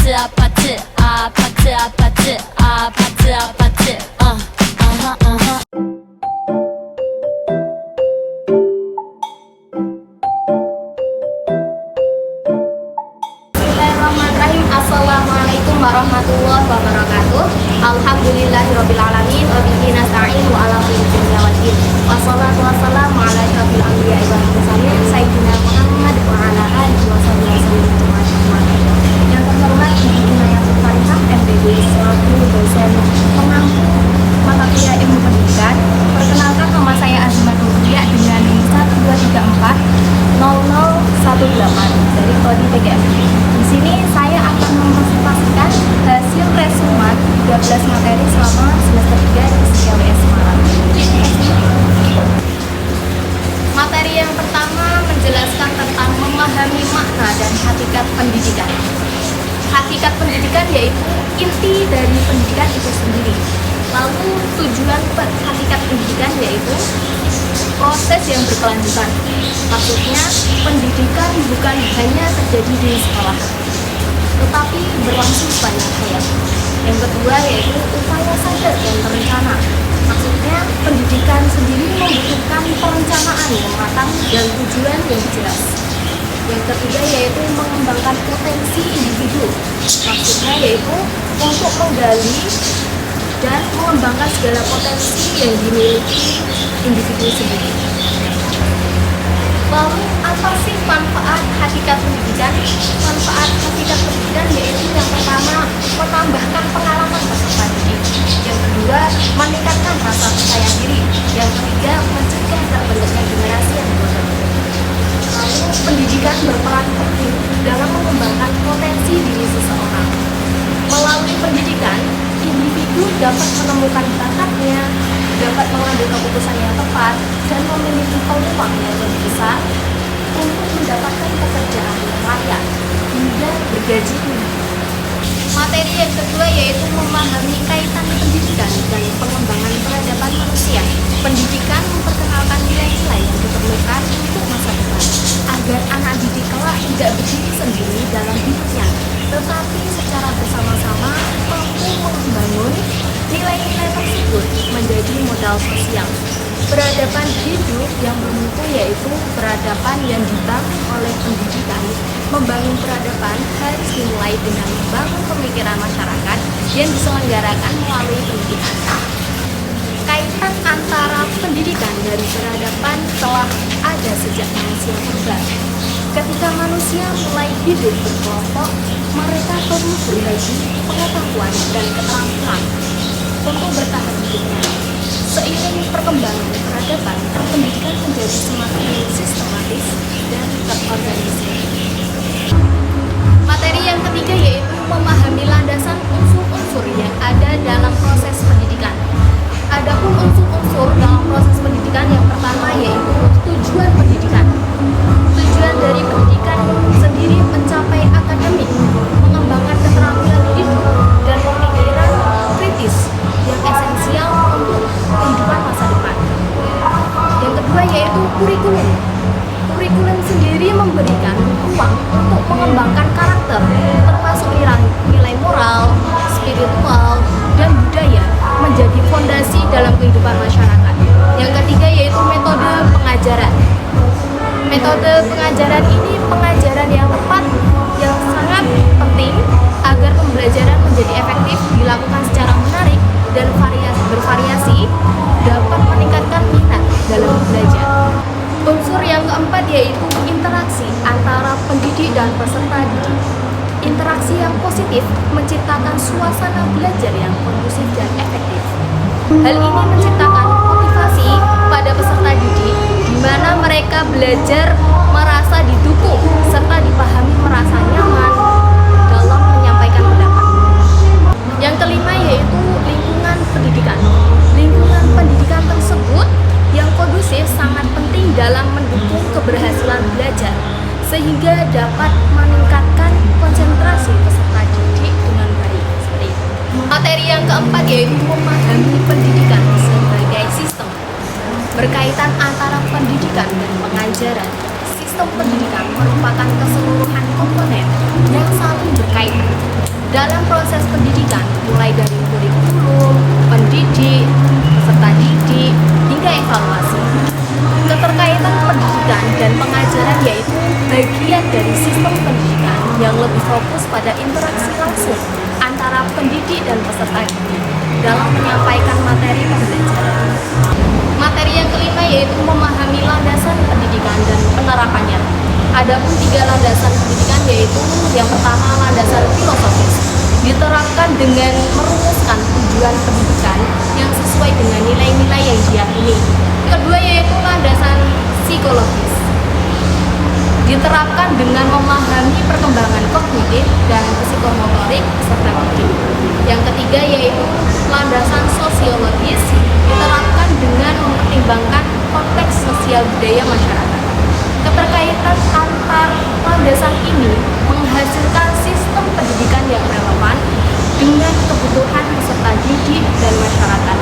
Bismillahirrahmanirrahim. Assalamualaikum warahmatullahi wabarakatuh. Alhamdulillahirrabbilalamin. Wabihi nasta'in wa ala kulli dunya waddin. Wassalatu wassalamu ala asyrofil anbiya'i wal mursalin sayyidina Muhammad wa ala alihi wasallam. Yang terhormat Ibu Inayatul Faridah MPD selaku dosen pengampu mata kuliah ilmu pendidikan. Perkenalkan, nama saya Azimah Nurdia dengan NIM 123400018 dari Prodi PGM. Di sini saya akan mempresentasikan hasil resumen 13 materi selama semester 3 di SIKWS Semarang. Materi yang pertama menjelaskan tentang memahami makna dan hakikat pendidikan. Hakikat pendidikan yaitu inti dari pendidikan itu sendiri. Lalu tujuan hakikat pendidikan yaitu proses yang berkelanjutan. Maksudnya pendidikan bukan hanya terjadi di sekolah, tetapi berlangsung sepanjang hayat. Yang kedua yaitu upaya sadar dan terencana. Maksudnya pendidikan sendiri membutuhkan perencanaan yang matang dan tujuan yang jelas. Yang ketiga yaitu mengembangkan potensi individu. Maksudnya yaitu untuk menggali dan mengembangkan segala potensi yang dimiliki individu sendiri. Lalu apa sih manfaat hakikat pendidikan? Manfaat hakikat pendidikan yaitu yang pertama menambahkan pengalaman peserta didik. Yang kedua meningkatkan rasa percaya diri. Yang ketiga mencegah terbentuknya generasi yang bodoh. Lalu pendidikan berperan penting dalam mengembangkan potensi diri seseorang. Melalui pendidikan, individu dapat menemukan bakatnya, dapat mengambil keputusan yang tepat, dan memiliki peluang yang lebih besar untuk mendapatkan pekerjaan yang layak hingga bergaji tinggi. Materi yang kedua yaitu memahami kaitan pendidikan dan pengembangan peradaban manusia. Pendidikan memperkenalkan nilai-nilai yang diperlukan untuk masa depan, agar anak didik kelak tidak berdiri sendiri dalam hidupnya, tetapi secara bersama-sama mampu membangun nilai-nilai tersebut menjadi modal sosial. Peradaban hidup yang bermutu yaitu peradaban yang dibangun oleh pendidikan. Membangun peradaban harus dimulai dengan membangun pemikiran masyarakat yang diselenggarakan melalui pendidikan. Kaitan antara pendidikan dan peradaban telah ada sejak manusia purba. Ketika manusia mulai hidup berkelompok, mereka perlu berbagi pengetahuan dan keterampilan untuk bertahan hidupnya. Seiring perkembangan peradaban, pendidikan menjadi semakin sistematis dan terorganisir. Materi yang ketiga yaitu memahami landasan unsur-unsur yang ada dalam proses pendidikan. Adapun unsur-unsur dalam proses pendidikan yang pertama yaitu tujuan pendidikan. Tujuan dari pendidikan sendiri mencapai akademik, mengembangkan keterampilan hidup dan pemikiran kritis yang esensial untuk kehidupan masa depan. Yang kedua yaitu kurikulum. Kurikulum sendiri memberikan ruang untuk mengembangkan karakter, termasuk nilai moral, spiritual, dan budaya menjadi fondasi dalam kehidupan masyarakat. Yang ketiga yaitu metode pengajaran. Metode pengajaran ini pengajaran yang tepat, yang sangat penting agar pembelajaran menjadi efektif, dilakukan secara menarik dan bervariasi, dapat meningkatkan minat dalam belajar. Unsur yang keempat yaitu interaksi antara pendidik dan peserta didik. Interaksi yang positif menciptakan suasana belajar yang kondusif dan efektif. Hal ini menciptakan motivasi pada peserta didik, di mana mereka belajar merasa didukung serta dipahami, merasa nyaman dalam menyampaikan pendapat. Yang kelima yaitu lingkungan pendidikan. Lingkungan pendidikan tersebut yang kondusif sangat penting dalam mendukung keberhasilan belajar, sehingga dapat meningkatkan konsentrasi peserta didik dengan baik. Seperti itu. Materi yang keempat yaitu memahami pendidikan sebagai sistem. Berkaitan antara pendidikan dan pengajaran. Sistem pendidikan merupakan keseluruhan komponen yang saling berkaitan. dalam proses pendidikan, mulai dari kurikulum, pendidik, peserta didik, hingga evaluasi. Keterkaitan pendidikan dan pengajaran yaitu bagian dari sistem pendidikan yang lebih fokus pada interaksi langsung antara pendidik dan peserta didik dalam menyampaikan materi pembelajaran. Materi yang kelima yaitu memahami landasan pendidikan dan penerapannya. Adapun 3 landasan pendidikan yaitu yang pertama landasan filosofis, diterapkan dengan merumuskan tujuan pendidikan yang sesuai dengan nilai-nilai yang diyakini. Kedua yaitu landasan psikologis, diterapkan dengan memahami perkembangan kognitif dan psikomotorik peserta didik. Yang ketiga yaitu landasan sosiologis, diterapkan dengan mempertimbangkan konteks sosial budaya masyarakat. Keterkaitan antar landasan ini menghasilkan sistem pendidikan yang relevan dengan kebutuhan peserta didik dan masyarakat.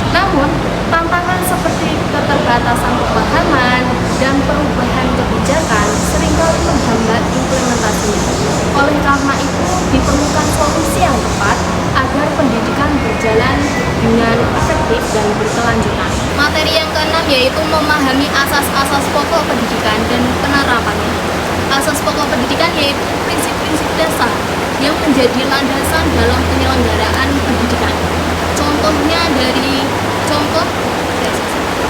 Namun, tantangan seperti keterbatasan pemahaman dan perubahan kebijakan seringkali menghambat implementasinya. Oleh karena itu, diperlukan solusi yang tepat agar pendidikan berjalan dengan efektif dan berkelanjutan. Materi yang keenam yaitu memahami asas-asas pokok pendidikan dan penerapannya. Asas pokok pendidikan yaitu prinsip-prinsip dasar yang menjadi landasan dalam penyelenggaraan pendidikan.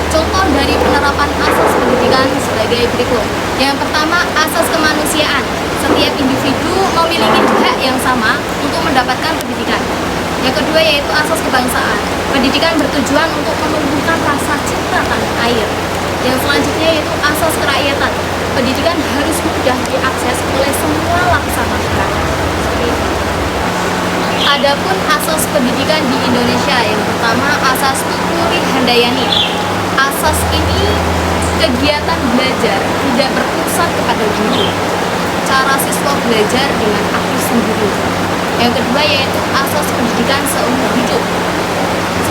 Contoh dari penerapan asas pendidikan sebagai berikut. Yang pertama, asas kemanusiaan. Setiap individu memiliki hak yang sama untuk mendapatkan pendidikan. Yang kedua yaitu asas kebangsaan. Pendidikan bertujuan untuk menumbuhkan rasa cinta tanah air. Yang selanjutnya yaitu asas kerakyatan. Pendidikan harus mudah diakses oleh semua lapisan masyarakat. Adapun asas pendidikan di Indonesia, yang pertama asas Tuturi Handayani. Asas ini kegiatan belajar tidak berpusat kepada guru. Cara siswa belajar dengan aktif sendiri. Yang kedua yaitu asas pendidikan seumur hidup.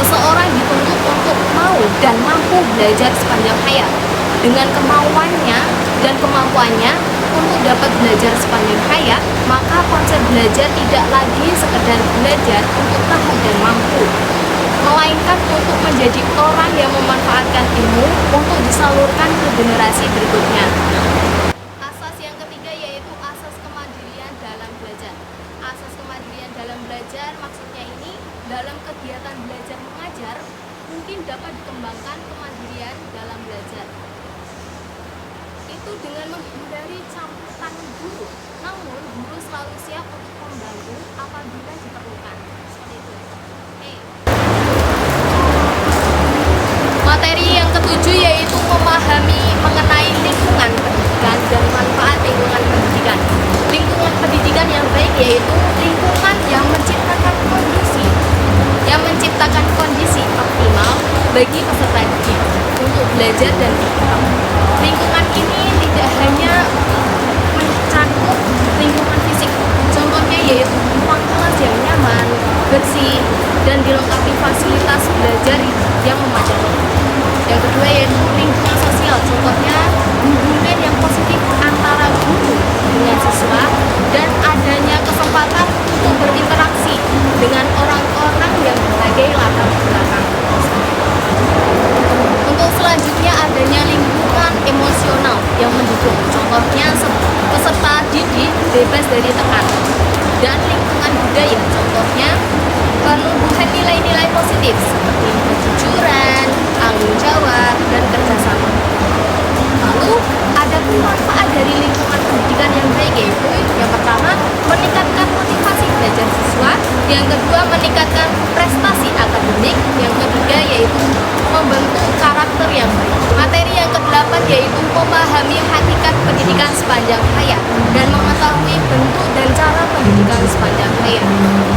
Seseorang dituntut untuk mau dan mampu belajar sepanjang hayat. Dengan kemauannya dan kemampuannya untuk dapat belajar sepanjang hayat, maka konsep belajar tidak lagi sekedar belajar untuk tahu dan mampu, melainkan untuk menjadi orang yang memanfaatkan ilmu untuk disalurkan ke generasi berikutnya. Asas yang ketiga yaitu asas kemandirian dalam belajar. Asas kemandirian dalam belajar maksudnya ini dalam kegiatan belajar mengajar mungkin dapat dikembangkan kemandirian dalam belajar. Itu dengan menghindari campur tangan guru, namun guru selalu siap untuk membantu apabila diperlukan. Seperti itu. Materi yang ketujuh yaitu memahami mengenai lingkungan pendidikan dan manfaat lingkungan pendidikan. Lingkungan pendidikan yang baik yaitu lingkungan yang menciptakan kondisi optimal bagi peserta didik untuk belajar dan berkembang. Lingkungan ini tidak hanya mencakup lingkungan fisik, contohnya yaitu ruang kelas yang nyaman, bersih, dan dilengkapi fasilitas belajar yang memadai. Yang kedua yaitu lingkungan sosial, contohnya hubungan yang positif antara guru dengan siswa dan adanya kesempatan untuk berinteraksi dengan orang-orang yang berbagai latar belakang. Untuk selanjutnya adanya lingkungan emosional yang mendukung, contohnya peserta didik bebas dari tekanan, dan lingkungan budaya, contohnya penumbuhan nilai-nilai positif seperti kejujuran, tanggung jawab, dan kerjasama. Lalu ada pun manfaat dari lingkungan pendidikan yang baik yaitu yang pertama meningkatkan motivasi belajar siswa, yang kedua meningkatkan prestasi akademik, yang ketiga yaitu membentuk karakter yang baik. Materi yang kedelapan yaitu memahami hakikat pendidikan sepanjang hayat dan mengetahui bentuk dan cara pendidikan sepanjang hayat.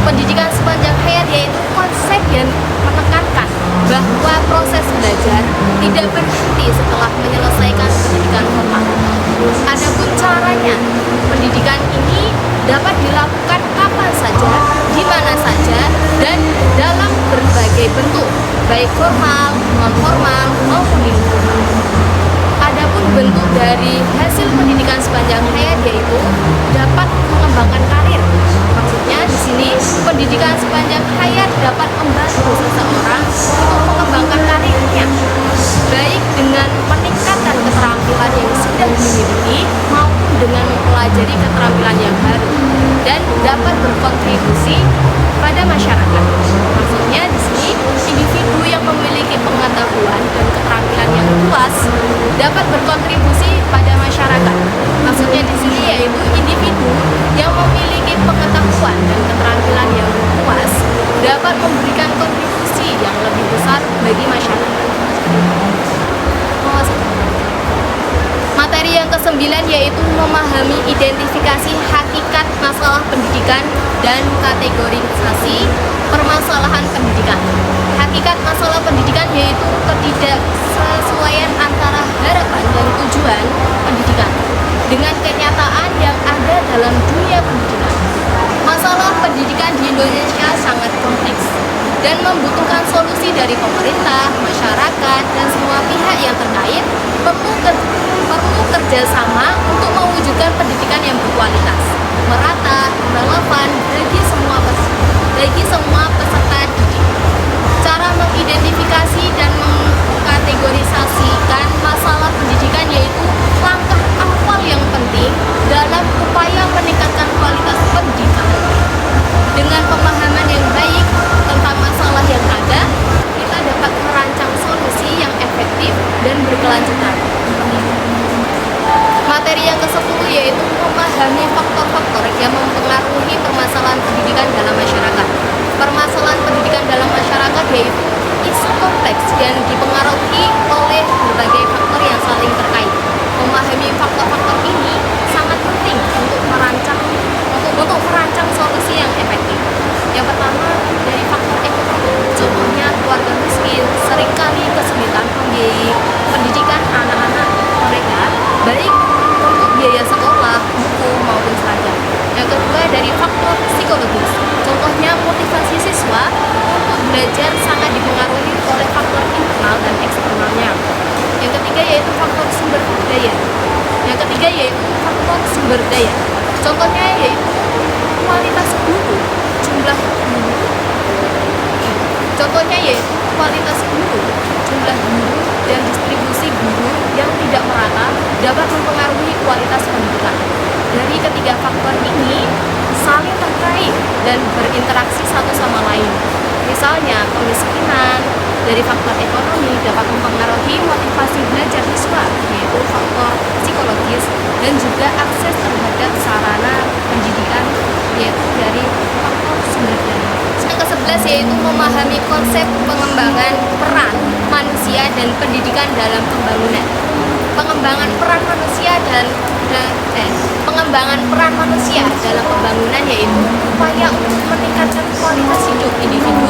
Pendidikan sepanjang hayat yaitu konsep yang menekankan bahwa proses belajar tidak berhenti setelah menyelesaikan pendidikan formal. Adapun caranya, pendidikan ini dapat dilakukan kapan saja, di mana saja, dan dalam berbagai bentuk, baik formal, non-formal, maupun informal. Adapun bentuk dari hasil pendidikan sepanjang hayat yaitu dapat mengembangkan karir. Maksudnya di sini berkontribusi pada masyarakat. Maksudnya di sini individu yang memiliki pengetahuan dan keterampilan yang luas dapat berkontribusi pada masyarakat. Maksudnya di sini yaitu individu yang memiliki pengetahuan dan keterampilan yang luas dapat memberikan kontribusi yang lebih besar bagi masyarakat. Materi yang ke-9 yaitu memahami identifikasi hakikat masalah pendidikan dan kategorisasi permasalahan pendidikan. Hakikat masalah pendidikan yaitu ketidaksesuaian antara harapan dan tujuan pendidikan dengan kenyataan yang ada dalam dunia pendidikan. Masalah pendidikan di Indonesia sangat kompleks dan membutuhkan solusi dari pemerintah, masyarakat, dan semua pihak yang terkait perlu kerjasama untuk mewujudkan pendidikan yang berkualitas, merata, relevan bagi semua peserta didik. Cara mengidentifikasi dan mengkategorisasikan masalah pendidikan yaitu langkah awal yang penting dalam upaya meningkatkan kualitas pendidikan. Dengan pemahaman yang baik tentang masalah yang ada, kita dapat merancang solusi yang efektif dan berkelanjutan. Materi yang ke-10 yaitu memahami faktor-faktor yang mempengaruhi permasalahan pendidikan dalam masyarakat. Permasalahan pendidikan dalam masyarakat yaitu isu kompleks yang dipengaruhi oleh berbagai faktor yang saling terkait. Memahami faktor-faktor ini sangat penting untuk merancang solusi yang efektif. Yang pertama dari faktor ekonomi, contohnya keluarga miskin seringkali kesulitan membiayai pendidikan anak-anak mereka, baik untuk biaya sekolah, buku maupun seragam. Yang kedua dari faktor psikologis, contohnya motivasi siswa untuk belajar sangat dipengaruhi oleh faktor internal dan eksternalnya. Yang ketiga yaitu faktor sumber daya. Contohnya yaitu kualitas guru, jumlah guru dan distribusi guru yang tidak merata dapat mempengaruhi kualitas pendidikan. Dari ketiga faktor ini saling terkait dan berinteraksi satu sama lain. Misalnya kemiskinan dari faktor ekonomi dapat mempengaruhi motivasi belajar siswa, yaitu faktor psikologis, dan juga akses terhadap sarana pendidikan, yaitu dari faktor sumber daya. Yang ke-11 yaitu memahami konsep pengembangan peran manusia dan pendidikan dalam pembangunan. Pengembangan peran manusia dalam pembangunan yaitu upaya untuk meningkatkan kualitas hidup individu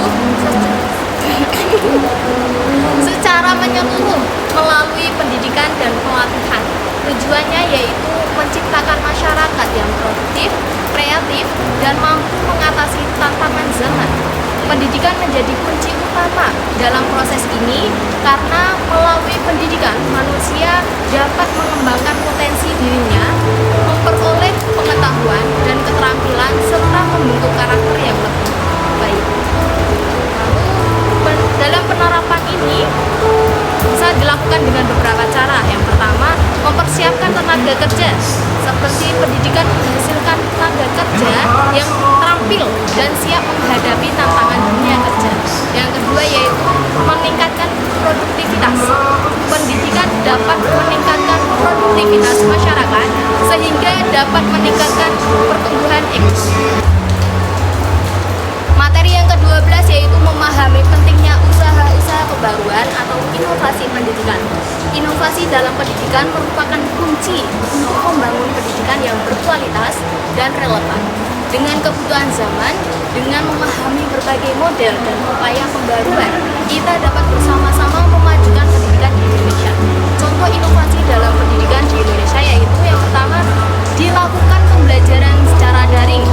secara menyeluruh melalui pendidikan dan pelatihan. Tujuannya yaitu menciptakan masyarakat yang produktif, kreatif, dan mampu mengatasi tantangan zaman. Pendidikan menjadi kunci utama dalam proses ini karena melalui pendidikan manusia dapat mengembangkan potensi dirinya, memperoleh pengetahuan dan keterampilan serta membentuk karakter yang lebih baik. Lalu dalam penerapan ini bisa dilakukan dengan beberapa cara. Yang pertama, mempersiapkan tenaga kerja, seperti pendidikan menghasilkan tenaga kerja yang terampil dan siap menghadapi tantangan dunia kerja. Yang kedua yaitu meningkatkan produktivitas. Pendidikan dapat meningkatkan produktivitas masyarakat sehingga dapat meningkatkan pertumbuhan ekonomi. Materi yang ke-12 yaitu memahami pentingnya usaha-usaha kebaruan atau inovasi pendidikan. Inovasi dalam pendidikan merupakan kunci untuk membangun pendidikan yang berkualitas dan relevan dengan kebutuhan zaman. Dengan memahami berbagai model dan upaya pembaruan, kita dapat bersama-sama memajukan pendidikan di Indonesia. Contoh inovasi dalam pendidikan di Indonesia yaitu yang pertama, dilakukan pembelajaran secara daring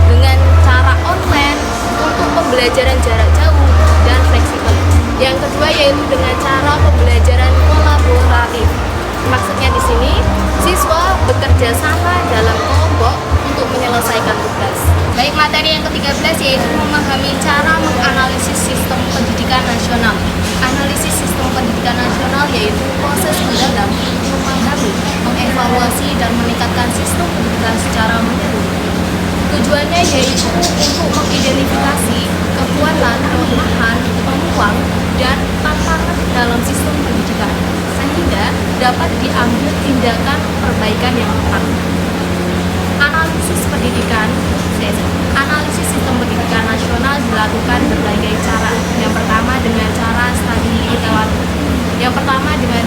dengan cara online untuk pembelajaran jarak jauh dan fleksibel. Yang kedua yaitu dengan cara pembelajaran kolaboratif. Maksudnya di sini siswa bekerja sama dalam kelompok untuk menyelesaikan tugas. Baik, materi yang ke-13 yaitu memahami cara menganalisis sistem pendidikan nasional. Analisis sistem pendidikan nasional yaitu proses mendalam memahami, mengevaluasi dan meningkatkan sistem pendidikan secara menyeluruh. Tujuannya yaitu untuk mengidentifikasi kekuatan, kelemahan, peluang, dan tantangan dalam sistem pendidikan, sehingga dapat diambil tindakan perbaikan yang tepat. Analisis pendidikan, analisis sistem pendidikan nasional dilakukan berbagai cara. Yang pertama dengan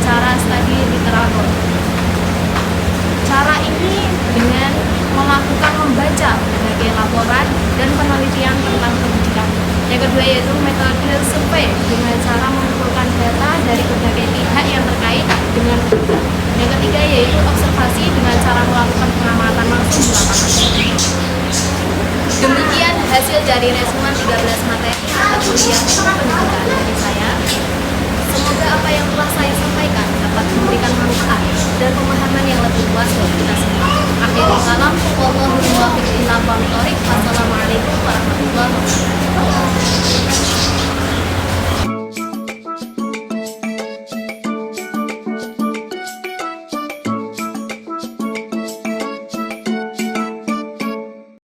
cara studi literatur. Cara ini dengan melakukan membaca berbagai laporan dan penelitian tentang pendidikan. Yang kedua yaitu metode survei dengan cara mengumpulkan data dari berbagai pihak yang terkait dengan pendidikan. Yang ketiga yaitu observasi dengan cara melakukan pengamatan langsung di lapangan. Demikian hasil dari resumen 13 materi mata kuliah pendidikan dari saya. Semoga apa yang telah saya sampaikan dapat memberikan manfaat dan pemahaman yang lebih luas bagi kita semua. Akhirul kalam, wallahu muwaffiq ila aqwamit thoriq.